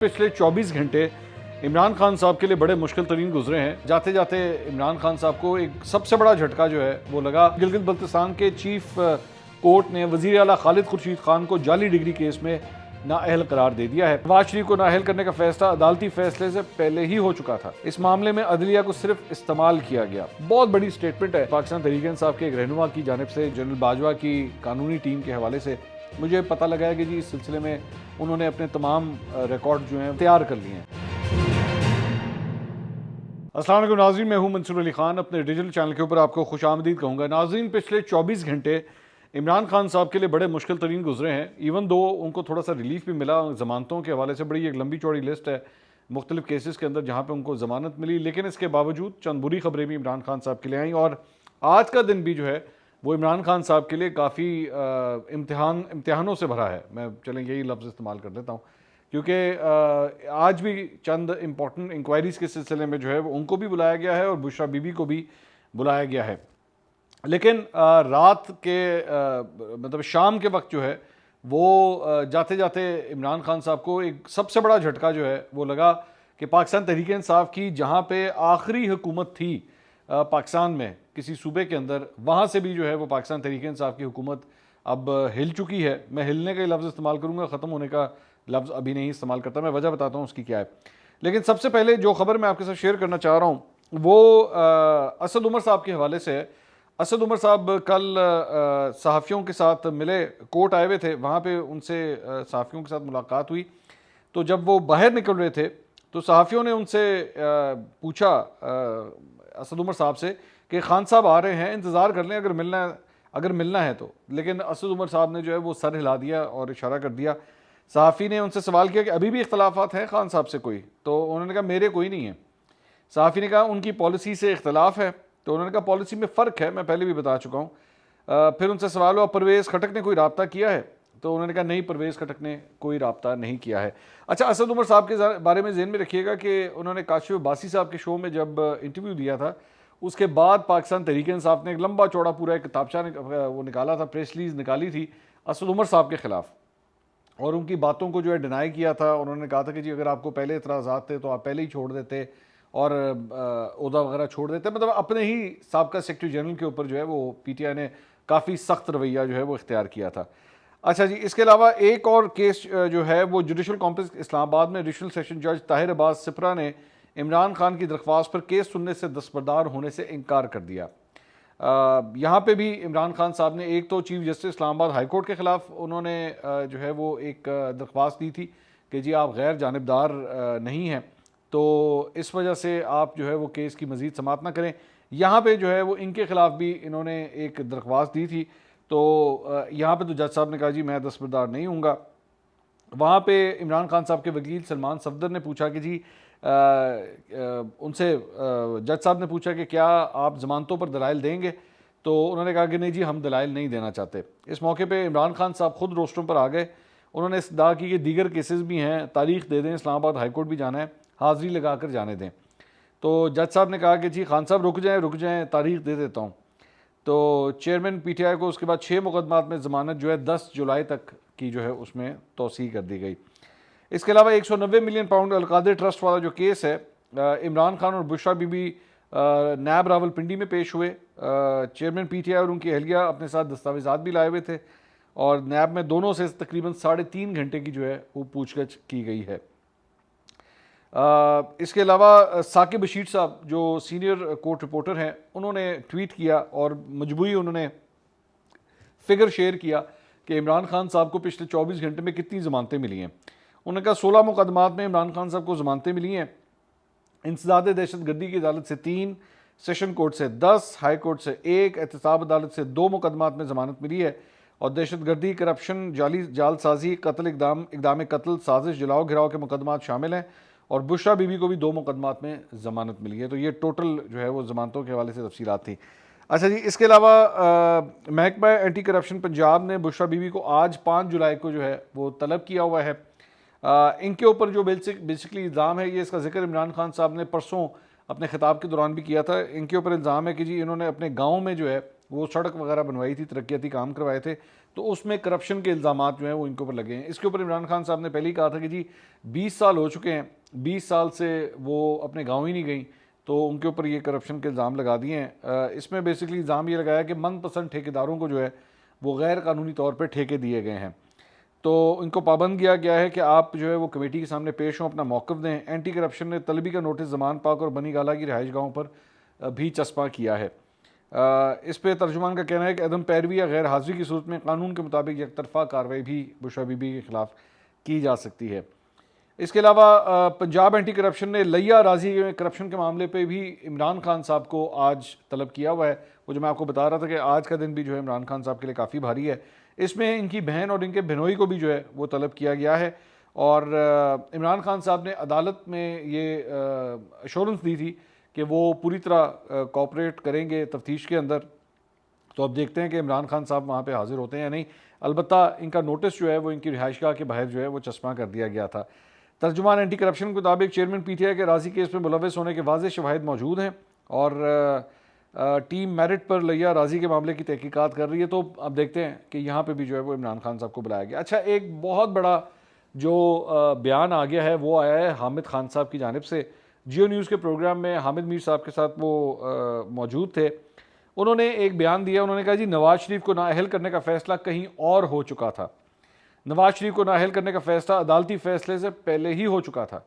पिछले 24 घंटे इमरान खान साहब के लिए बड़े मुश्किल तरीन गुजरे हैं। जाते जाते इमरान खान साहब को एक सबसे बड़ा झटका जो है वो लगा। गिलगित बल्तिस्तान के चीफ कोर्ट ने वज़ीर आला खालिद खुर्शीद खान को जाली डिग्री केस में नाअहल करार दे दिया है। नवाज शरीफ को नाअहल करने का फैसला अदालती फैसले से पहले ही हो चुका था। इस मामले में अदलिया को सिर्फ इस्तेमाल किया गया। बहुत बड़ी स्टेटमेंट है पाकिस्तान तहरीक इंसाफ के एक रहनुमा की जानिब से। जनरल बाजवा की कानूनी टीम के हवाले से मुझे पता लगा है कि जी इस सिलसिले में उन्होंने अपने तमाम रिकॉर्ड जो हैं तैयार कर लिए हैं। अस्सलाम वालेकुम नाज़रीन, मैं हूं मंसूर अली खान। अपने डिजिटल चैनल के ऊपर आपको खुशामदीद कहूँगा। नाज़रीन, पिछले 24 घंटे इमरान खान साहब के लिए बड़े मुश्किल तरीन गुजरे हैं। इवन दो उनको थोड़ा सा रिलीफ भी मिला ज़मानतों के हवाले से। बड़ी एक लंबी चौड़ी लिस्ट है मुख्तलिफ केसेस के अंदर जहाँ पर उनको ज़मानत मिली, लेकिन इसके बावजूद चंद बुरी खबरें भी इमरान खान साहब के लिए आई। और आज का दिन भी जो है वो इमरान खान साहब के लिए काफ़ी इम्तिहानों से भरा है। मैं चलें यही लफ्ज़ इस्तेमाल कर लेता हूँ, क्योंकि आज भी चंद इम्पॉर्टेंट इंक्वायरीज़ के सिलसिले में जो है वो उनको भी बुलाया गया है और बुशरा बीबी को भी बुलाया गया है। लेकिन रात के मतलब शाम के वक्त जो है वो जाते जाते इमरान खान साहब को एक सबसे बड़ा झटका जो है वो लगा कि पाकिस्तान तहरीक इंसाफ की जहाँ पे आखिरी हुकूमत थी पाकिस्तान में किसी सूबे के अंदर, वहाँ से भी जो है वो पाकिस्तान तहरीक इंसाफ की हुकूमत अब हिल चुकी है। मैं हिलने का लफ्ज़ इस्तेमाल करूँगा, ख़त्म होने का लफ्ज़ अभी नहीं इस्तेमाल करता। मैं वजह बताता हूँ उसकी क्या है। लेकिन सबसे पहले जो खबर मैं आपके साथ शेयर करना चाह रहा हूँ वो असद उमर साहब के हवाले से है। असद उमर साहब कल सहाफ़ियों के साथ मिले, कोर्ट आए हुए थे, वहाँ पे उनसे सहाफ़ियों के साथ मुलाकात हुई। तो जब वो बाहर निकल रहे थे तो सहाफ़ियों ने उनसे पूछा असद उमर साहब से कि खान साहब आ रहे हैं, इंतज़ार कर लें अगर मिलना है तो। लेकिन असद उमर साहब ने जो है वो सर हिला दिया और इशारा कर दिया। सहाफ़ी ने उनसे सवाल किया कि अभी भी इख्तलाफात हैं खान साहब से कोई? तो उन्होंने कहा मेरे कोई नहीं है। सहाफ़ी ने कहा उनकी पॉलिसी से इख्तलाफ है। तो उन्होंने कहा पॉलिसी में फ़र्क है, मैं पहले भी बता चुका हूँ। फिर उनसे सवाल हुआ परवेज़ खटक ने कोई रब्ता किया है? तो उन्होंने कहा नहीं, परवेज़ खटक ने कोई रब्ता नहीं किया है। अच्छा, असद उमर साहब के बारे में ज़हन में रखिएगा कि उन्होंने काशिफ बासी साहब के शो में जब इंटरव्यू दिया था, उसके बाद पाकिस्तान तहरीक इंसाफ ने एक लंबा चौड़ा पूरा एक किताबचा वो निकाला था, प्रेस रिलीज निकाली थी असद उमर साहब के ख़िलाफ़, और उनकी बातों को जो है डिनाई किया था। उन्होंने कहा था कि जी अगर आपको पहले इतराज़ात थे तो आप पहले ही छोड़ देते और ओहदा वगैरह छोड़ देते। मतलब अपने ही साबका सेक्रेटरी जनरल के ऊपर जो है वो पीटीआई ने काफ़ी सख्त रवैया जो है वो इख्तियार किया था। अच्छा जी, इसके अलावा एक और केस जो है वो जुडिशल कॉम्प्लेक्स इस्लामाबाद में एडिशनल सेशन जज ताहिर अब्बास सिपरा ने इमरान खान की दरख्वास्त पर केस सुनने से दस्तबरदार होने से इनकार कर दिया। यहाँ पे भी इमरान खान साहब ने एक तो chief justice Islamabad high court के ख़िलाफ़ उन्होंने जो है वो एक दरख्वास्त दी थी कि जी आप गैर जानिबदार नहीं हैं, तो इस वजह से आप जो है वो केस की मज़ीद समाअत ना करें। यहाँ पे जो है वो इनके ख़िलाफ़ भी इन्होंने एक दरख्वास्त दी थी। तो यहाँ पे तो जज साहब ने कहा जी मैं दस्तबरदार नहीं हूँगा। वहाँ पे इमरान खान साहब के वकील सलमान सफदर ने पूछा कि जी उनसे जज साहब ने पूछा कि क्या आप ज़मानतों पर दलाइल देंगे? तो उन्होंने कहा कि नहीं जी हम दलाइल नहीं देना चाहते। इस मौके पे इमरान खान साहब खुद रोस्टरों पर आ गए। उन्होंने इस्तदा की कि दीगर केसेस भी हैं, तारीख दे दें, इस्लामाबाद हाई कोर्ट भी जाना है, हाज़िरी लगा कर जाने दें। तो जज साहब ने कहा कि जी खान साहब रुक जाएँ, तारीख दे देता हूँ। तो चेयरमैन पीटीआई को उसके बाद 6 मुकदमात में ज़मानत जो है 10 जुलाई तक की जो है उसमें तोसी कर दी गई। इसके अलावा 190 मिलियन पाउंड अलकादिर ट्रस्ट वाला जो केस है, इमरान खान और बुशरा बीबी नैब रावलपिंडी में पेश हुए। चेयरमैन पीटीआई और उनकी अहलिया अपने साथ दस्तावेज़ात भी लाए हुए थे और नैब में दोनों से तकरीबन 3.5 घंटे की जो है वो पूछगछ की गई है। इसके अलावा साकिब बशीर साहब जो सीनियर कोर्ट रिपोर्टर हैं, उन्होंने ट्वीट किया और मजबूरी उन्होंने फिगर शेयर किया कि इमरान खान साहब को पिछले 24 घंटे में कितनी ज़मानतें मिली हैं। उन्होंने कहा 16 मुकदमात में इमरान खान साहब को ज़मानतें मिली हैं। इंसदाद दहशत गर्दी की अदालत से 3, सेशन कोर्ट से 10, हाई कोर्ट से 1, एहतसाब अदालत से 2 मुकदमात में ज़मानत मिली है। और दहशत गर्दी, करप्शन, जालसाजी, कत्ल, इक़दाम कत्ल, साजिश, जलाओ घिराव के मुकदमात शामिल हैं। और बुशरा बीबी को भी 2 मुकदमात में ज़मानत मिली है। तो ये टोटल जो है वो ज़मानतों के हवाले से तफसीलात थी। अच्छा जी, इसके अलावा महकमा एंटी करप्शन पंजाब ने बुशरा बीबी को आज 5 जुलाई को जो है वो तलब किया हुआ है। इनके ऊपर जो बेसिकली इल्ज़ाम है, ये इसका जिक्र इमरान खान साहब ने परसों अपने खिताब के दौरान भी किया था। इनके ऊपर इल्ज़ाम है कि जी इन्होंने अपने गाँव में जो है वो सड़क वगैरह बनवाई थी, तरक्याती काम करवाए थे, तो उसमें करप्शन के इल्ज़ामात जो हैं वो इनके ऊपर लगे हैं। इसके ऊपर इमरान खान साहब ने पहले ही कहा था कि जी 20 साल हो चुके हैं, 20 साल से वो अपने गाँव ही नहीं गई, तो उनके ऊपर ये करप्शन के इल्ज़ाम लगा दिए हैं। इसमें बेसिकली इल्ज़ाम ये लगाया कि मनपसंद ठेकेदारों को जो है वो गैर कानूनी तौर पर ठेके दिए गए हैं। तो इनको पाबंद किया गया है कि आप जो है वो कमेटी के सामने पेश हों, अपना मौक़िफ़ दें। एंटी करप्शन ने तलबी का नोटिस ज़मान पाक और बनी गाला की रिहाइश गाहों पर भी चस्पा किया है। इस पे तर्जुमान का कहना है कि अदम पैरवी या गैर हाज़िरी की सूरत में कानून के मुताबिक एक तरफ़ा कार्रवाई भी बुशरा बीबी के ख़िलाफ़ की जा सकती है। इसके अलावा पंजाब एंटी करप्शन ने लिया राजी में करप्शन के मामले पे भी इमरान खान साहब को आज तलब किया हुआ है। वो जो मैं आपको बता रहा था कि आज का दिन भी जो है इमरान खान साहब के लिए काफ़ी भारी है। इसमें इनकी बहन और इनके बहनोई को भी जो है वो तलब किया गया है। और इमरान खान साहब ने अदालत में ये अश्योरेंस दी थी कि वो पूरी तरह कोऑपरेट करेंगे तफ्तीश के अंदर। तो अब देखते हैं कि इमरान खान साहब वहाँ पे हाजिर होते हैं या नहीं। अलबत्ता इनका नोटिस जो है वो इनकी रिहाइशगाह के बाहर जो है वो चस्पा कर दिया गया था। तर्जुमान एंटी करप्शन के मुताबिक चेयरमैन पीटीआई के राजी केस में मुलविस होने के वाज़ेह शवाहिद मौजूद हैं और टीम मेरिट पर लिया राजी के मामले की तहकीकात कर रही है। तो अब देखते हैं कि यहाँ पे भी जो है वो इमरान खान साहब को बुलाया गया। अच्छा, एक बहुत बड़ा जो बयान आ गया है वो आया है हामिद खान साहब की जानिब से। जियो न्यूज़ के प्रोग्राम में हामिद मीर साहब के साथ वो मौजूद थे। उन्होंने एक बयान दिया। उन्होंने कहा जी नवाज शरीफ को नाअहल करने का फ़ैसला कहीं और हो चुका था। नवाज शरीफ को नाअहल करने का फ़ैसला अदालती फ़ैसले से पहले ही हो चुका था।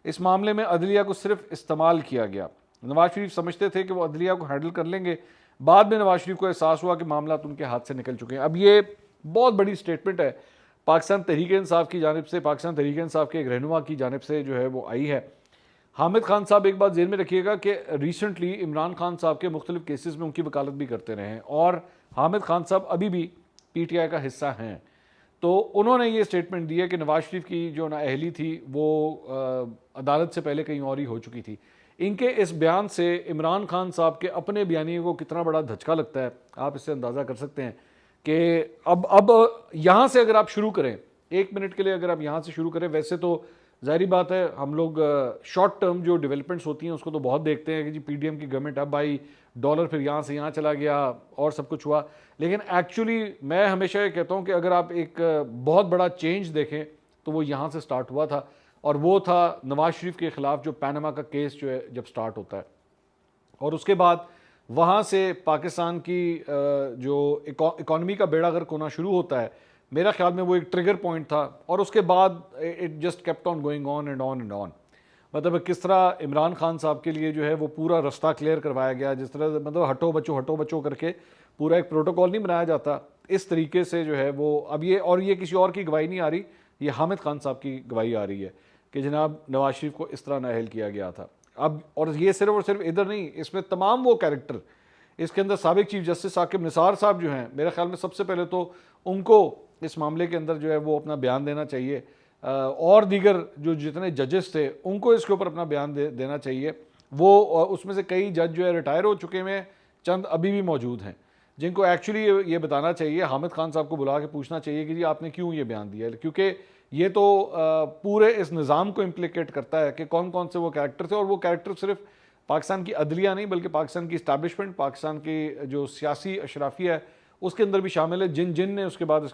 इस मामले में अदलिया को सिर्फ इस्तेमाल किया गया। नवाज शरीफ समझते थे कि वो अदलिया को हैंडल कर लेंगे। बाद में नवाज शरीफ को एहसास हुआ कि मामला उनके हाथ से निकल चुके हैं। अब ये बहुत बड़ी स्टेटमेंट है पाकिस्तान तहरीक इंसाफ की जानिब से, पाकिस्तान तहरीक इंसाफ के एक रहनुमा की जानिब से जो है वो आई है। हामिद खान साहब एक बात जेल में रखिएगा कि रिसेंटली इमरान खान साहब के मुख्तलिफ केसेस में उनकी वकालत भी करते रहे हैं और हामिद खान साहब अभी भी पीटीआई का हिस्सा हैं। तो उन्होंने ये स्टेटमेंट दी है कि नवाज शरीफ की जो नाअहली थी वो अदालत से पहले कहीं और ही हो चुकी थी। इनके इस बयान से इमरान खान साहब के अपने बयानी को कितना बड़ा धचका लगता है आप इससे अंदाज़ा कर सकते हैं कि अब यहाँ से अगर आप शुरू करें, 1 मिनट के लिए अगर आप यहाँ से शुरू करें, वैसे तो ज़ाहिर बात है हम लोग शॉर्ट टर्म जो डेवलपमेंट्स होती हैं उसको तो बहुत देखते हैं कि जी पीडीएम की गवर्नमेंट अब आई, डॉलर फिर यहाँ से यहाँ चला गया और सब कुछ हुआ। लेकिन एक्चुअली मैं हमेशा ये कहता हूँ कि अगर आप एक बहुत बड़ा चेंज देखें तो वो यहाँ से स्टार्ट हुआ था और वो था नवाज शरीफ के ख़िलाफ़ जो पैनामा का केस जो है जब स्टार्ट होता है और उसके बाद वहाँ से पाकिस्तान की जो इकॉनमी का बेड़ा गर्क होना शुरू होता है। मेरा ख्याल में वो एक ट्रिगर पॉइंट था और उसके बाद it just kept on going on and on and on. मतलब किस तरह इमरान खान साहब के लिए जो है वो पूरा रास्ता क्लियर करवाया गया, जिस तरह मतलब हटो बचो करके पूरा एक प्रोटोकॉल नहीं बनाया जाता, इस तरीके से जो है वो अब ये किसी और की गवाही नहीं आ रही, ये हामिद खान साहब की गवाही आ रही है कि जनाब नवाज शरीफ को इस तरह नाअहल किया गया था। अब और ये सिर्फ और सिर्फ इधर नहीं, इसमें तमाम वो कैरेक्टर इसके अंदर साबिक चीफ जस्टिस साकिब निसार साहब जो हैं, मेरे ख्याल में सबसे पहले तो उनको इस मामले के अंदर जो है वो अपना बयान देना चाहिए और दीगर जो जितने जजेस थे उनको इसके ऊपर अपना बयान देना चाहिए। वो उसमें से कई जज जो है रिटायर हो चुके हैं, चंद अभी भी मौजूद हैं जिनको एक्चुअली ये बताना चाहिए, हामिद खान साहब को बुला के पूछना चाहिए कि जी आपने क्यों ये बयान दिया है, क्योंकि ये तो पूरे इस निज़ाम को इम्प्लिकेट करता है कि कौन कौन से वो कैरेक्टर थे और वो कैरेक्टर सिर्फ पाकिस्तान की अदलिया नहीं बल्कि पाकिस्तान की इस्टेब्लिशमेंट, पाकिस्तान की जो सियासी अशराफिया है उसके अंदर भी शामिल है, जिन ने उसके बाद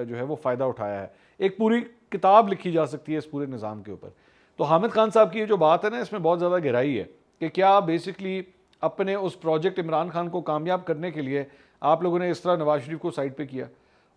जो है वो फ़ायदा उठाया है। एक पूरी किताब लिखी जा सकती है इस पूरे निज़ाम के ऊपर। तो हामिद खान साहब की ये जो बात है ना, इसमें बहुत ज़्यादा गहराई है कि क्या बेसिकली अपने उस प्रोजेक्ट इमरान खान को कामयाब करने के लिए आप लोगों ने इस तरह नवाज शरीफ को साइड पे किया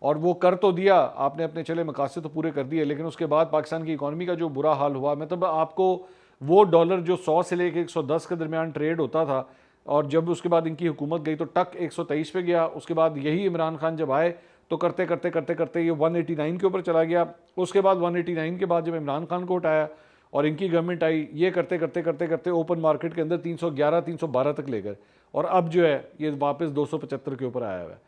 और वो कर तो दिया, आपने अपने चले मकासद तो पूरे कर दिए, लेकिन उसके बाद पाकिस्तान की इकॉनमी का जो बुरा हाल हुआ, मतलब आपको वो डॉलर जो 100 से लेकर 110 के दरमियान ट्रेड होता था और जब उसके बाद इनकी हुकूमत गई तो टक 123 पे गया। उसके बाद यही इमरान खान जब आए तो करते करते करते करते ये 189 के ऊपर चला गया। उसके बाद 189 के बाद जब इमरान खान को उठाया और इनकी गवर्नमेंट आई, ये करते करते करते करते ओपन मार्केट के अंदर 311 312 तक ले गए और अब जो है ये वापस 275 के ऊपर आया हुआ है।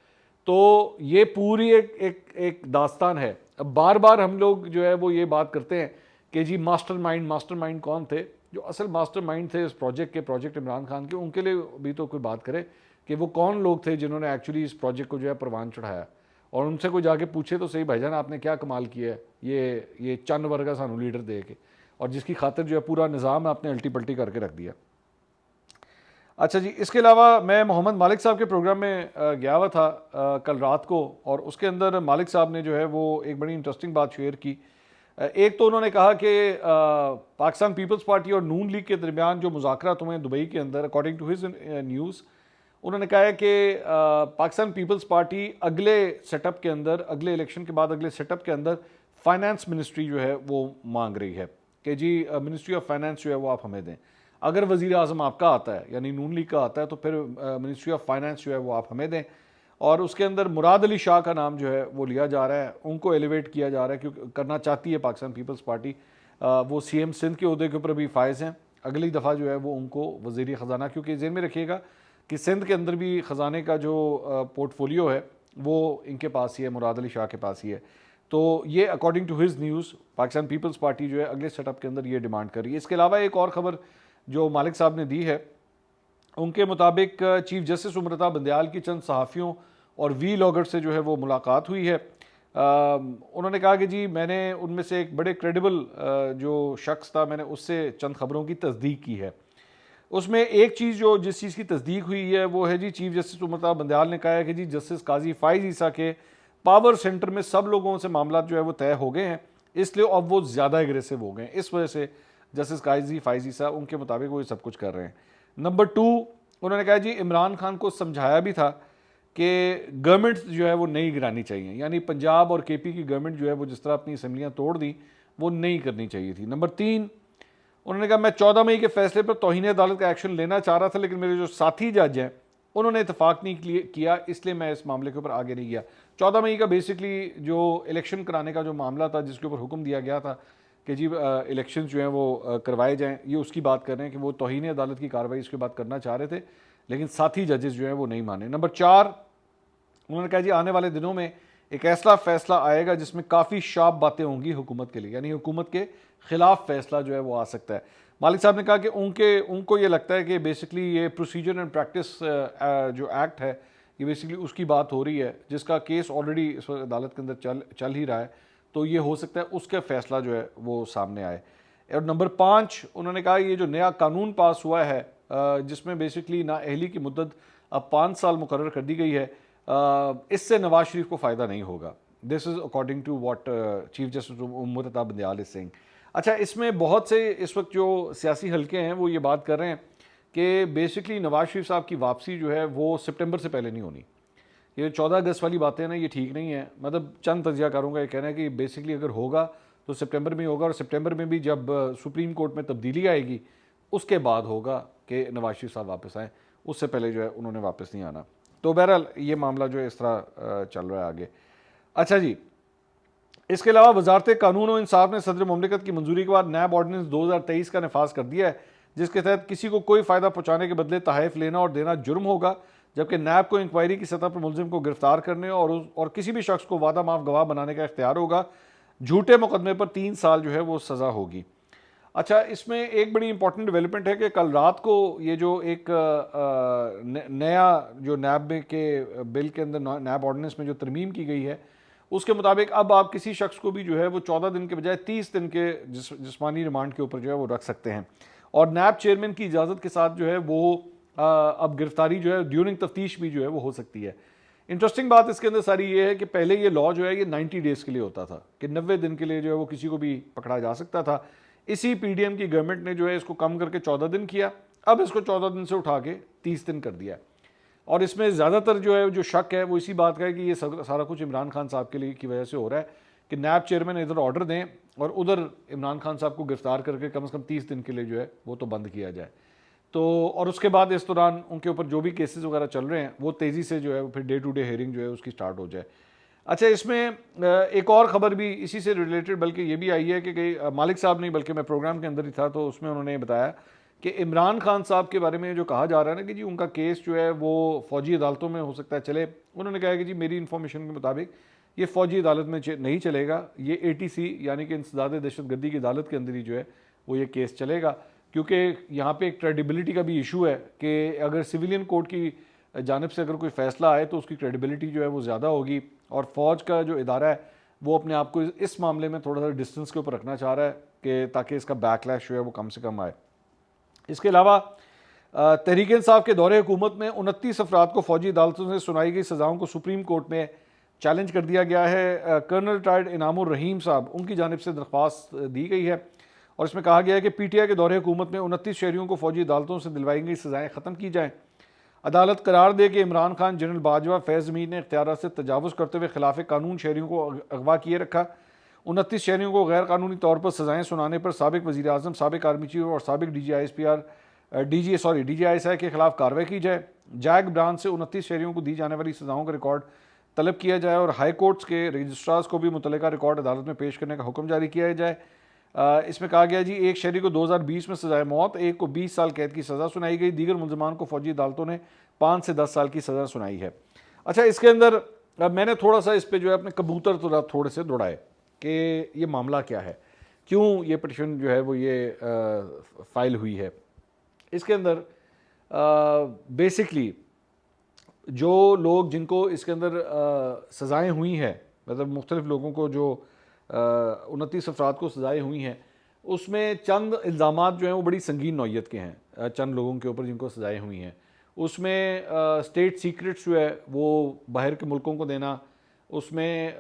तो ये पूरी एक दास्तान है। अब बार बार हम लोग जो है वो ये बात करते हैं कि जी मास्टरमाइंड कौन थे, जो असल मास्टरमाइंड थे इस प्रोजेक्ट इमरान खान के, उनके लिए भी तो कोई बात करे कि वो कौन लोग थे जिन्होंने एक्चुअली इस प्रोजेक्ट को जो है परवान चढ़ाया और उनसे कोई जाके पूछे तो सही भाईजान आपने क्या कमाल किया है ये चंद वर्गा सानू लीडर दे के और जिसकी खातिर जो है पूरा निज़ाम आपने अल्टी पल्टी करके रख दिया। अच्छा जी, इसके अलावा मैं मोहम्मद मालिक साहब के प्रोग्राम में गया हुआ था कल रात को, और उसके अंदर मालिक साहब ने जो है वो एक बड़ी इंटरेस्टिंग बात शेयर की। एक तो उन्होंने कहा कि पाकिस्तान पीपल्स पार्टी और नून लीग के दरमियान जो मुज़ाकरात हुए हैं दुबई के अंदर, अकॉर्डिंग टू हिज न्यूज़, उन्होंने कहा है कि पाकिस्तान पीपल्स पार्टी अगले सेटअप के अंदर, अगले इलेक्शन के बाद अगले सेटअप के अंदर फाइनेंस मिनिस्ट्री जो है वो मांग रही है कि जी मिनिस्ट्री ऑफ फाइनेंस जो है वो आप हमें दें। अगर वज़ीर आज़म आपका आता है, यानी नून लीग का आता है, तो फिर मिनिस्ट्री ऑफ फाइनेंस जो है वो आप हमें दें। और उसके अंदर मुराद अली शाह का नाम जो है वो लिया जा रहा है, उनको एलिवेट किया जा रहा है क्योंकि करना चाहती है पाकिस्तान पीपल्स पार्टी। वो सीएम सिंध के उहदे के ऊपर भी फायज़ हैं, अगली दफ़ा जो है वो उनको वज़ीर ख़जाना, क्योंकि ज़हन में रखिएगा कि सिंध के अंदर भी ख़जाने का जो पोर्टफोलियो है वो इनके पास ही है, मुराद अली शाह के पास ही है। तो ये according to his news Pakistan Peoples Party जो है अगले सेटअप के अंदर ये डिमांड कर रही है। इसके अलावा एक और ख़बर जो मालिक साहब ने दी है, उनके मुताबिक चीफ जस्टिस उमरता बंदयाल की चंद सहाफ़ियों और वी लॉगर से जो है वो मुलाकात हुई है। उन्होंने कहा कि जी मैंने उनमें से एक बड़े क्रेडिबल जो शख्स था, मैंने उससे चंद ख़बरों की तस्दीक की है। उसमें एक चीज़ जो जिस चीज़ की तस्दीक हुई है वो है जी, चीफ जस्टिस उमरता बंदयाल ने कहा है कि जी जस्टिस काजी फाइज ईसा के पावर सेंटर में सब लोगों से मामला जो है वो तय हो गए हैं, इसलिए अब वो ज़्यादा एग्रेसिव हो गए हैं। इस वजह से जस्टिस काजी फाइज ईसा उनके मुताबिक वो ये सब कुछ कर रहे हैं। नंबर 2, उन्होंने कहा जी इमरान खान को समझाया भी था कि गवर्नमेंट जो है वो नहीं गिरानी चाहिए, यानी पंजाब और केपी की गवर्नमेंट जो है वो जिस तरह अपनी असम्बलियाँ तोड़ दी वो नहीं करनी चाहिए थी। नंबर 3, उन्होंने कहा मैं 14 मई के फैसले पर तौहीन अदालत का एक्शन लेना चाह रहा था, लेकिन मेरे जो साथी जज हैं उन्होंने इतफाक़ नहीं किया, इसलिए मैं इस मामले के ऊपर आगे नहीं गया। 14 मई का बेसिकली जो इलेक्शन कराने का जो मामला था, जिसके ऊपर हुक्म दिया गया था कि जी इलेक्शन जो हैं वो करवाए जाएँ, ये उसकी बात कर रहे हैं कि वो तौहीन अदालत की कार्रवाई इसके बाद करना चाह रहे थे, लेकिन साथी जजेस जो हैं वो नहीं माने। नंबर 4, उन्होंने कहा जी आने वाले दिनों में एक ऐसा फैसला आएगा जिसमें काफ़ी शार्प बातें होंगी हुकूमत के लिए, यानी हुकूमत के ख़िलाफ़ फैसला जो है वो आ सकता है। मालिक साहब ने कहा कि उनको ये लगता है कि बेसिकली ये प्रोसीजर एंड प्रैक्टिस जो एक्ट है, ये बेसिकली उसकी बात हो रही है, जिसका केस ऑलरेडी इस वक्त अदालत के अंदर चल ही रहा है, तो ये हो सकता है उसका फैसला जो है वो सामने आए। और नंबर 5, उन्होंने कहा ये जो नया कानून पास हुआ है जिसमें बेसिकली नाअहली की मुद्दत अब 5 साल मुकर्रर कर दी गई है, इससे नवाज शरीफ को फ़ायदा नहीं होगा। This is according to what chief justice Umar Ata Bandial is saying. अच्छा, इसमें बहुत से इस वक्त जो सियासी हलके हैं वो ये बात कर रहे हैं कि बेसिकली नवाज शरीफ साहब की वापसी जो है वो सितंबर से पहले नहीं होनी। ये 14 अगस्त वाली बातें ना, ये ठीक नहीं है। मतलब चंद तजियाकारों का ये कहना है कि बेसिकली अगर होगा तो सितंबर में होगा, और सितंबर में भी जब सुप्रीम कोर्ट में तब्दीली आएगी उसके बाद होगा कि नवाज शरीफ साहब वापस आएँ, उससे पहले जो है उन्होंने वापस नहीं आना। तो बहरहाल ये मामला जो है इस तरह चल रहा है आगे। अच्छा जी, इसके अलावा वजारत कानून और इंसाफ ने सदर मुमलिकत की मंजूरी के बाद नैब ऑर्डिनेंस 2023 का नफाज कर दिया है, जिसके तहत किसी को कोई फ़ायदा पहुँचाने के बदले तहफ़ लेना और देना जुर्म होगा, जबकि नैब को इंक्वायरी की सतह पर मुलजिम को गिरफ्तार करने और किसी भी शख्स को वादा माफ गवाह बनाने का इख्तियार होगा। झूठे मुकदमे पर 3 साल जो है वो सज़ा होगी। अच्छा, इसमें एक बड़ी इंपॉर्टेंट डेवलपमेंट है कि कल रात को ये जो एक नया जो नैब के बिल के अंदर नैब ऑर्डिनेंस में जो तरमीम की गई है, उसके मुताबिक अब आप किसी शख्स को भी जो है वो 14 दिन के बजाय 30 दिन के जिस्मानी रिमांड के ऊपर जो है वो रख सकते हैं, और नैब चेयरमैन की इजाज़त के साथ जो है वो अब गिरफ्तारी जो है ड्यूरिंग तफ्तीश भी जो है वो हो सकती है। इंटरेस्टिंग बात इसके अंदर सारी ये है कि पहले ये लॉ जो है ये 90 डेज़ के लिए होता था कि 90 दिन के लिए जो है वो किसी को भी पकड़ा जा सकता था। इसी पीडीएम की गवर्नमेंट ने जो है इसको कम करके 14 दिन किया, अब इसको 14 दिन से उठा के 30 दिन कर दिया। और इसमें ज़्यादातर जो है जो शक है वो इसी बात का है कि ये सारा कुछ इमरान खान साहब के लिए की वजह से हो रहा है कि नैब चेयरमैन इधर ऑर्डर दें और उधर इमरान खान साहब को गिरफ्तार करके कम से कम 30 दिन के लिए जो है वो तो बंद किया जाए। तो और उसके बाद इस दौरान उनके ऊपर जो भी केसेस वगैरह चल रहे हैं वो तेज़ी से जो है फिर डे टू डे हेयरिंग जो है उसकी स्टार्ट हो जाए। अच्छा, इसमें एक और ख़बर भी इसी से रिलेटेड बल्कि ये भी आई है कि मालिक साहब नहीं बल्कि मैं प्रोग्राम के अंदर ही था, तो उसमें उन्होंने बताया कि इमरान खान साहब के बारे में जो कहा जा रहा है ना कि जी उनका केस जो है वो फ़ौजी अदालतों में हो सकता है चले। उन्होंने कहा कि जी मेरी इन्फॉर्मेशन के मुताबिक ये फ़ौजी अदालत में नहीं चलेगा, ये ATC यानी कि इंसदाद दहशतगर्दी की अदालत के अंदर ही जो है वो ये केस चलेगा, क्योंकि यहाँ पे एक क्रेडिबिलिटी का भी इशू है कि अगर सिविलियन कोर्ट की जानिब से अगर कोई फ़ैसला आए तो उसकी क्रेडिबिलिटी जो है वो ज़्यादा होगी, और फ़ौज का जो इदारा है वो अपने आप को इस मामले में थोड़ा सा डिस्टेंस के ऊपर रखना चाह रहा है कि ताकि इसका बैकलैश जो है वो कम से कम आए। इसके अलावा तहरीक इंसाफ के दौरे हुकूमत में 29 अफराद को फौजी अदालतों से सुनाई गई सज़ाओं को सुप्रीम कोर्ट में चैलेंज कर दिया गया है। कर्नल रिटायर्ड इनामुर रहीम साहब उनकी जानिब से दरख्वास्त दी गई है और इसमें कहा गया है कि PTI के दौरे हुकूमत में 29 शहरियों को फौजी अदालतों से दिलवाई गई सज़ाएँ ख़त्म की जाएँ। अदालत करार दे कि इमरान खान, जनरल बाजवा, फैज़ मीर ने इख्तियारात से तजावुज़ करते हुए खिलाफ कानून शहरियों को अगवा किए रखा। 29 शहरियों को गैर कानूनी तौर पर सज़ाएँ सुनाने पर साबिक वज़ीर आज़म, साबिक आर्मी चीफ और साबिक DGISI के खिलाफ कार्रवाई की जाए। जैक ब्रांच से 29 शहरियों को दी जाने वाली सज़ाओं का रिकॉर्ड तलब किया जाए और हाई कोर्ट्स के रजिस्ट्रार्स को भी मुतल्लिका रिकॉर्ड अदालत में पेश करने का हुक्म जारी किया जाए। इसमें कहा गया जी, एक शहरी को 2020 में सजाए मौत, एक को 20 साल कैद की सज़ा सुनाई गई। दीगर मुलजमान को फौजी अदालतों ने 5 से 10 साल की सज़ा सुनाई है। अच्छा, इसके अंदर मैंने थोड़ा सा इस पर जो है अपने कबूतर थोड़े से दौड़ाए कि ये मामला क्या है, क्यों ये पिटीशन जो है वो ये फाइल हुई है। इसके अंदर बेसिकली जो लोग जिनको इसके अंदर सज़ाएँ हुई हैं, मतलब मुख्तलिफ़ लोगों को जो 29 अफराद को सज़ाएँ हुई हैं, उसमें चंद इल्ज़ामात जो हैं वो बड़ी संगीन नौइयत के हैं चंद लोगों के ऊपर जिनको सज़ाएँ हुई हैं। उसमें स्टेट सीक्रेट्स जो है वो बाहर के मुल्कों को देना, उसमें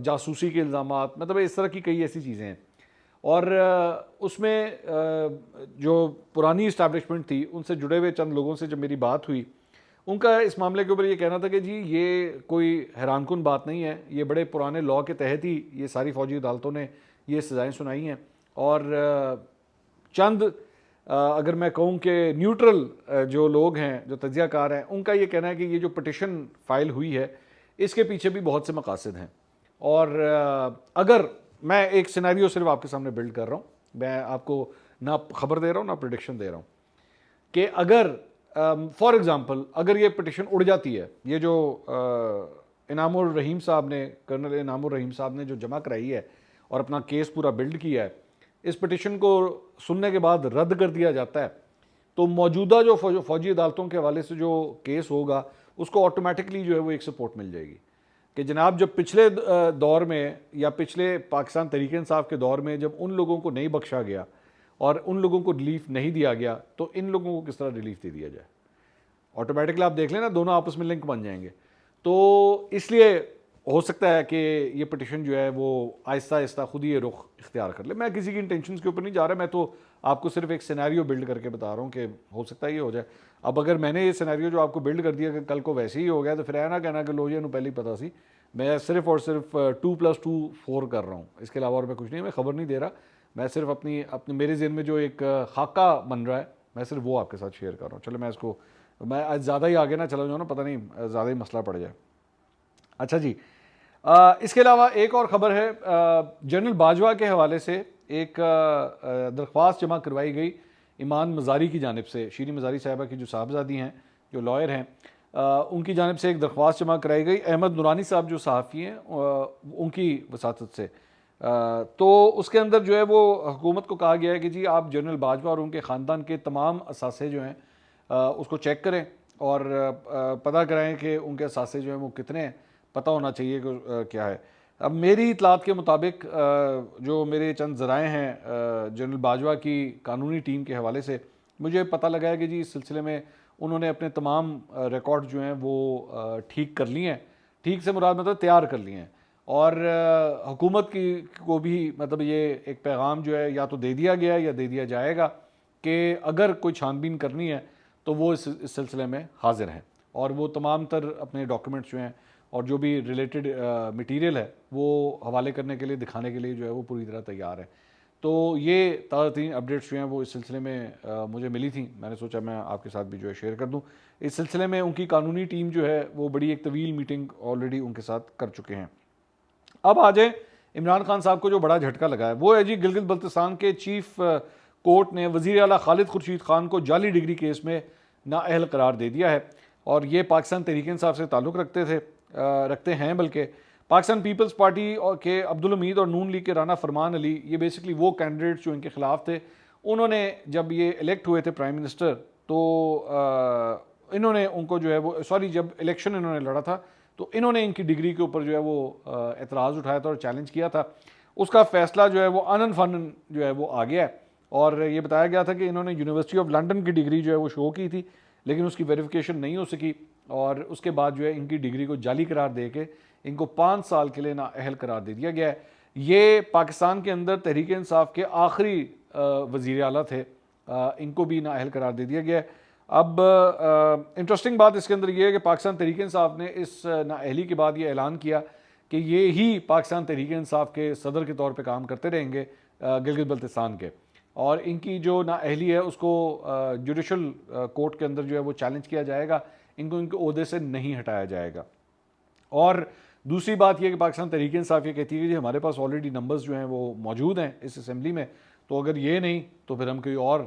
जासूसी के इल्ज़ामात, मतलब इस तरह की कई ऐसी चीज़ें हैं। और उसमें जो पुरानी इस्टेब्लिशमेंट थी उनसे जुड़े हुए चंद लोगों से जब मेरी बात हुई, उनका इस मामले के ऊपर ये कहना था कि जी ये कोई हैरानकुन बात नहीं है, ये बड़े पुराने लॉ के तहत ही ये सारी फौजी अदालतों ने ये सज़ाएँ सुनाई हैं। और चंद अगर मैं कहूँ कि न्यूट्रल जो लोग हैं, जो तज्ज़ियाकार हैं, उनका ये कहना है कि ये जो पिटीशन फाइल हुई है इसके पीछे भी बहुत से मकासद हैं। और अगर मैं एक सिनेरियो सिर्फ आपके सामने बिल्ड कर रहा हूँ, मैं आपको ना खबर दे रहा हूँ ना प्रेडिक्शन दे रहा हूँ, कि अगर फॉर एग्ज़ाम्पल अगर ये पिटीशन उड़ जाती है, ये जो इनामुर रहीम साहब ने, कर्नल इनामुर रहीम साहब ने जो जमा कराई है और अपना केस पूरा बिल्ड किया है, इस पिटीशन को सुनने के बाद रद्द कर दिया जाता है, तो मौजूदा जो फौजी अदालतों के हवाले से जो केस होगा उसको ऑटोमेटिकली जो है वो एक सपोर्ट मिल जाएगी कि जनाब जब पिछले दौर में या पिछले पाकिस्तान तहरीक इंसाफ के दौर में जब उन लोगों को नहीं बख्शा गया और उन लोगों को रिलीफ नहीं दिया गया, तो इन लोगों को किस तरह रिलीफ दे दिया जाए। ऑटोमेटिकली आप देख लेना, दोनों आपस में लिंक बन जाएंगे। तो इसलिए हो सकता है कि ये पिटीशन जो है वो आहिस्ता आहिस्ता खुद ही ये रुख इख्तियार कर ले। मैं किसी की इंटेंशंस के ऊपर नहीं जा रहा, मैं तो आपको सिर्फ एक सिनेरियो बिल्ड करके बता रहा हूँ कि हो सकता है ये हो जाए। अब अगर मैंने ये सिनेरियो जो आपको बिल्ड कर दिया कि कल को वैसे ही हो गया, तो फिर ऐसा कहना कि लो जी पहले ही पता सी। मैं सिर्फ और सिर्फ 2+2 4 कर रहा हूँ, इसके अलावा और मैं कुछ नहीं, मैं खबर नहीं दे रहा। मैं सिर्फ अपने मेरे ज़हन में जो एक खाका बन रहा है, मैं सिर्फ वो आपके साथ शेयर कर रहा हूँ। चलो मैं आज ज़्यादा ही आगे ना चला जाऊँ ना, पता नहीं ज़्यादा ही मसला पड़ जाए। अच्छा जी, इसके अलावा एक और ख़बर है, जनरल बाजवा के हवाले से एक दरख्वास्त जमा करवाई गई ईमान मज़ारी की जानिब से। शीरी मज़ारी साहिबा की जो साहबजादी हैं, जो लॉयर हैं, उनकी जानिब से एक दरख्वास्त जमा कराई गई। अहमद नूरानी साहब जो सहाफ़ी हैं, उनकी वसातत से। तो उसके अंदर जो है वो हुकूमत को कहा गया है कि जी आप जनरल बाजवा और उनके ख़ानदान के तमाम असासे जो हैं उसको चेक करें और पता कराएं कि उनके असासे जो हैं वो कितने हैं, पता होना चाहिए कि क्या है। अब मेरी इतलात के मुताबिक जो मेरे चंद ज़राए हैं जनरल बाजवा की कानूनी टीम के हवाले से, मुझे पता लगा है कि जी इस सिलसिले में उन्होंने अपने तमाम रिकॉर्ड जो हैं वो ठीक कर लिए हैं। ठीक से मुराद मतलब तैयार कर लिए हैं। और हुकूमत की को भी मतलब ये एक पैगाम जो है या तो दे दिया गया या दे दिया जाएगा कि अगर कोई छानबीन करनी है तो वो इस सिलसिले में हाजिर हैं और वो तमाम तर अपने डॉक्यूमेंट्स जो हैं और जो भी रिलेटेड मटीरियल है वो हवाले करने के लिए, दिखाने के लिए जो है वो पूरी तरह तैयार है। तो ये ताज़ा तरीन अपडेट्स जो हैं वो इस सिलसिले में मुझे मिली थी, मैंने सोचा मैं आपके साथ भी जो है शेयर कर दूं। इस सिलसिले में उनकी कानूनी टीम जो है वो बड़ी एक तवील मीटिंग ऑलरेडी उनके साथ कर चुके हैं। अब आ जाए इमरान खान साहब को जो बड़ा झटका लगा है, वो है जी गिलगित बल्तिस्तान के चीफ कोर्ट ने वज़ीर आला खालिद खुर्शीद खान को जाली डिग्री केस में नाअहल करार दे दिया है। और ये पाकिस्तान तहरीक इंसाफ से ताल्लुक़ रखते हैं, बल्कि पाकिस्तान पीपल्स पार्टी और के अब्दुल हमीद और नून लीग के राना फरमान अली, ये बेसिकली वो कैंडिडेट्स जो इनके ख़िलाफ़ थे। उन्होंने जब ये इलेक्ट हुए थे प्राइम मिनिस्टर, तो इन्होंने उनको जो है वो जब इलेक्शन इन्होंने लड़ा था तो इन्होंने इनकी डिग्री के ऊपर जो है वो एतराज़ उठाया था और चैलेंज किया था। उसका फ़ैसला जो है वो अनन फनन जो है वो आ गया है और ये बताया गया था कि इन्होंने यूनिवर्सिटी ऑफ लंदन की डिग्री जो है वो शो की थी, लेकिन उसकी वेरिफिकेशन नहीं हो सकी और उसके बाद जो है इनकी डिग्री को जाली करार दे के इनको 5 साल के लिए नाअहल करार दे दिया गया है। ये पाकिस्तान के अंदर तहरीक इंसाफ के आखिरी वज़ीर आला थे, इनको भी नाअहल करार दे दिया गया है। अब इंटरेस्टिंग बात इसके अंदर ये है कि पाकिस्तान तहरीक इंसाफ ने इस नाअहली के बाद ये ऐलान किया कि ये ही पाकिस्तान तहरीक इंसाफ के सदर के तौर पे काम करते रहेंगे गिलगित बल्तिस्तान के, और इनकी जो नाअहली है उसको जुडिशल कोर्ट के अंदर जो है वो चैलेंज किया जाएगा, इनको इनके ओहदे से नहीं हटाया जाएगा। और दूसरी बात यह कि पाकिस्तान तहरीक इंसाफ ये कहती है कि हमारे पास ऑलरेडी नंबर्स जो हैं वो मौजूद हैं इस असम्बली में, तो अगर ये नहीं तो फिर हम कोई और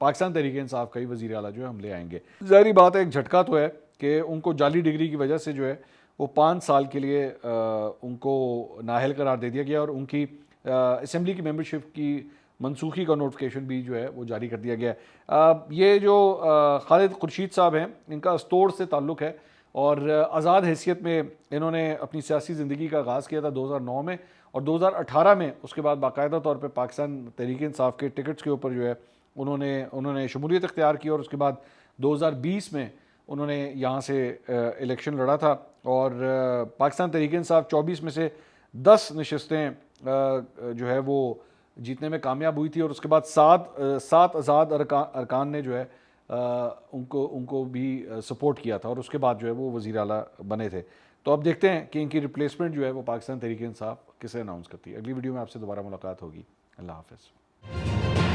पाकिस्तान तहरीक इंसाफ का ही वज़ीर आला जो है हम ले आएंगे। ज़ाहिर बात है, एक झटका तो है कि उनको जाली डिग्री की वजह से जो है वो 5 साल के लिए उनको नाअहल करार दे दिया गया और उनकी असम्बली की मेंबरशिप की मनसूखी का नोटिफिकेशन भी जो है वो जारी कर दिया गया है। ये जो खालिद खुर्शीद साहब हैं, इनका अस्तोड़ से ताल्लुक़ है और आज़ाद हैसियत में इन्होंने अपनी सियासी ज़िंदगी का आगाज़ किया था 2009 में, और 2018 में उसके बाद बाकायदा तौर पे पाकिस्तान तहरीक इंसाफ के टिकट्स के ऊपर जो है उन्होंने शमूलियत इख्तियार की और उसके बाद 2020 में उन्होंने यहाँ से इलेक्शन लड़ा था और पाकिस्तान तहरीक इंसाफ 24 में से 10 नशस्तें जो है वो जीतने में कामयाब हुई थी और उसके बाद सात आज़ाद अरकान ने जो है उनको भी सपोर्ट किया था और उसके बाद जो है वो वज़ीर आला बने थे। तो अब देखते हैं कि इनकी रिप्लेसमेंट जो है वो पाकिस्तान तहरीक इंसाफ किसे अनाउंस करती है। अगली वीडियो में आपसे दोबारा मुलाकात होगी। अल्लाह हाफ़िज़।